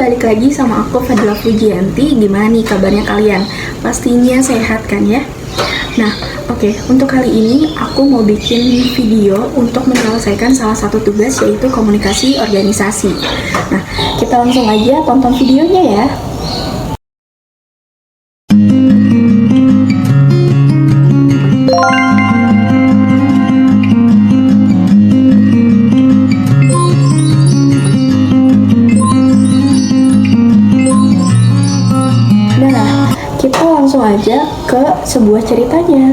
balik lagi sama aku Fadila Fujianti. Gimana nih kabarnya kalian? Pastinya sehat kan ya? Nah, oke, untuk kali ini aku mau bikin video untuk menyelesaikan salah satu tugas, yaitu komunikasi organisasi. Nah, kita langsung aja tonton videonya ya. Nah, kita langsung aja ke sebuah ceritanya.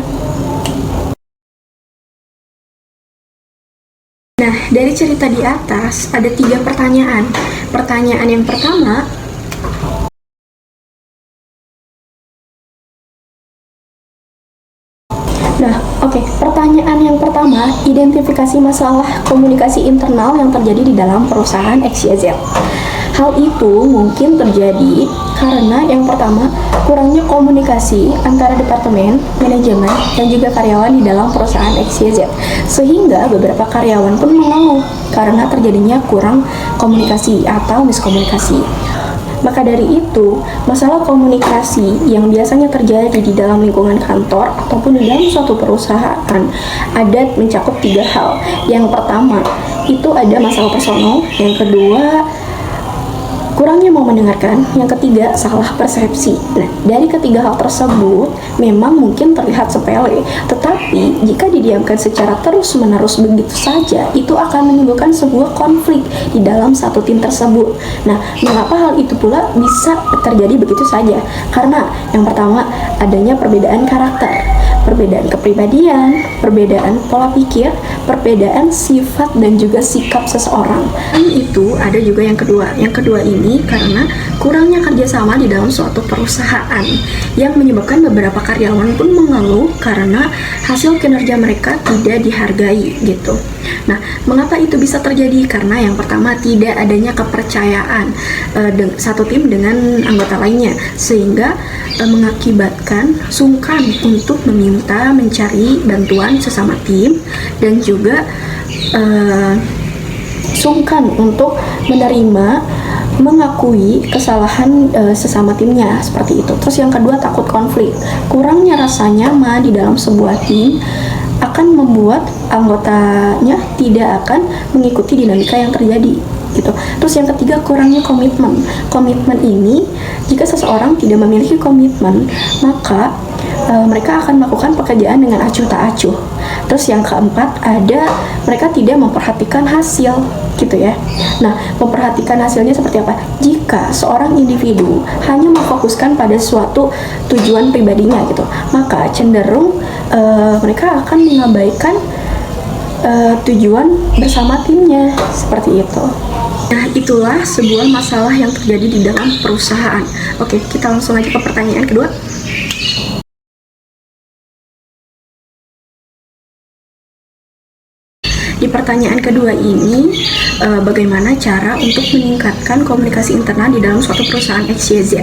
Nah, dari cerita di atas ada 3 pertanyaan. Pertanyaan yang pertama, pertanyaan yang pertama, identifikasi masalah komunikasi internal yang terjadi di dalam perusahaan XYZ. Hal itu mungkin terjadi karena yang pertama, kurangnya komunikasi antara departemen, manajemen, dan juga karyawan di dalam perusahaan XYZ. Sehingga beberapa karyawan pun mengeluh karena terjadinya kurang komunikasi atau miskomunikasi. Maka dari itu, masalah komunikasi yang biasanya terjadi di dalam lingkungan kantor ataupun di dalam suatu perusahaan ada mencakup 3 hal. Yang pertama, itu ada masalah personal. Yang kedua, kurangnya mau mendengarkan. Yang ketiga, salah persepsi. Nah, dari ketiga hal tersebut memang mungkin terlihat sepele, tetapi jika didiamkan secara terus-menerus begitu saja, itu akan menimbulkan sebuah konflik di dalam satu tim tersebut. Nah, mengapa hal itu pula bisa terjadi begitu saja? Karena yang pertama, adanya perbedaan karakter, perbedaan kepribadian, perbedaan pola pikir, perbedaan sifat dan juga sikap seseorang. Itu ada juga yang kedua. Yang kedua ini karena kurangnya kerjasama di dalam suatu perusahaan yang menyebabkan beberapa karyawan pun mengeluh karena hasil kinerja mereka tidak dihargai gitu. Nah, mengapa itu bisa terjadi? Karena yang pertama, tidak adanya kepercayaan satu tim dengan anggota lainnya, sehingga mengakibatkan sungkan untuk mencari bantuan sesama tim, dan juga sungkan untuk menerima mengakui kesalahan sesama timnya, seperti itu. Terus yang kedua, takut konflik. Kurangnya rasa nyaman di dalam sebuah tim akan membuat anggotanya tidak akan mengikuti dinamika yang terjadi gitu. Terus yang ketiga, kurangnya komitmen. Komitmen ini, jika seseorang tidak memiliki komitmen, maka mereka akan melakukan pekerjaan dengan acuh tak acuh. Terus yang keempat, ada mereka tidak memperhatikan hasil gitu ya. Nah, memperhatikan hasilnya seperti apa? Jika seorang individu hanya memfokuskan pada suatu tujuan pribadinya gitu, maka cenderung mereka akan mengabaikan tujuan bersama timnya, seperti itu. Nah, itulah sebuah masalah yang terjadi di dalam perusahaan. Oke, kita langsung aja ke pertanyaan kedua. Di pertanyaan kedua ini, bagaimana cara untuk meningkatkan komunikasi internal di dalam suatu perusahaan XYZ?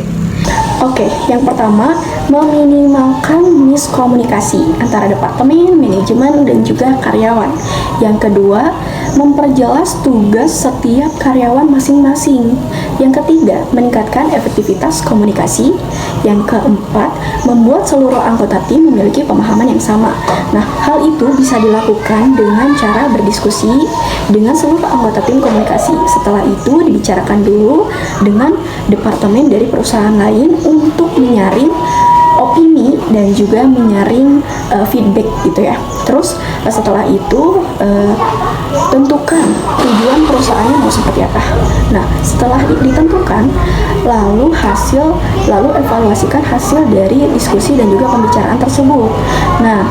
Oke, yang pertama, meminimalkan miskomunikasi antara departemen, manajemen, dan juga karyawan. Yang kedua, memperjelas tugas setiap karyawan masing-masing. Yang ketiga, meningkatkan efektivitas komunikasi. Yang keempat, membuat seluruh anggota tim memiliki pemahaman yang sama. Nah, hal itu bisa dilakukan dengan cara berdiskusi dengan seluruh anggota tim komunikasi. Setelah itu, dibicarakan dulu dengan departemen dari perusahaan lain untuk menyaring opini dan juga menyaring feedback gitu ya. Terus setelah itu tentukan tujuan perusahaannya mau seperti apa. Nah, setelah ditentukan, lalu evaluasikan hasil dari diskusi dan juga pembicaraan tersebut. Nah,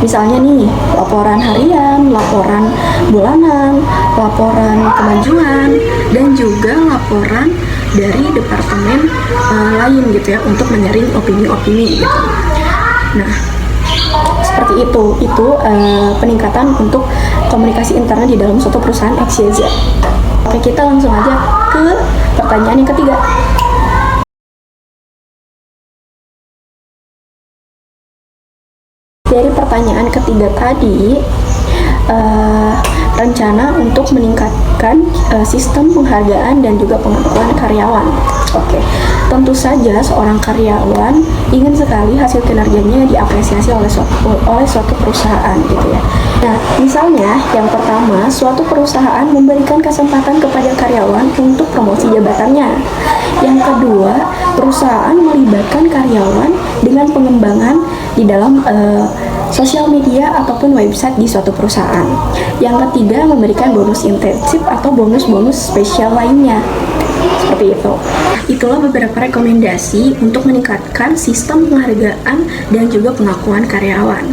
misalnya nih, laporan harian, laporan bulanan, laporan kemajuan, dan juga laporan dari departemen lain gitu ya, untuk menyaring opini-opini gitu. Nah, seperti itu peningkatan untuk komunikasi internal di dalam suatu perusahaan XYZ. Oke, kita langsung aja ke pertanyaan yang ketiga. Dari pertanyaan ketiga tadi, rencana untuk meningkatkan sistem penghargaan dan juga pengakuan karyawan. Oke, tentu saja seorang karyawan ingin sekali hasil kinerjanya diapresiasi oleh suatu perusahaan gitu ya. Nah, misalnya yang pertama, suatu perusahaan memberikan kesempatan kepada karyawan untuk promosi jabatannya. Yang kedua, perusahaan melibatkan karyawan dengan pengembangan di dalam sosial media ataupun website di suatu perusahaan. Yang ketiga, memberikan bonus intensif atau bonus-bonus spesial lainnya. Seperti itu. Itulah beberapa rekomendasi untuk meningkatkan sistem penghargaan dan juga pengakuan karyawan.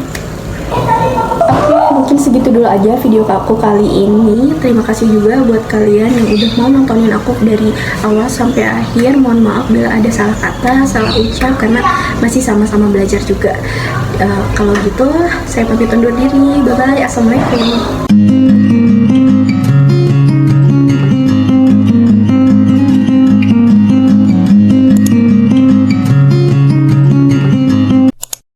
Oke, mungkin segitu dulu aja video aku kali ini. Terima kasih juga buat kalian yang udah mau nontonin aku dari awal sampai akhir. Mohon maaf bila ada salah kata, salah ucap, karena masih sama-sama belajar juga. Kalau gitu, saya pamit undur diri. Bye-bye. Assalamualaikum.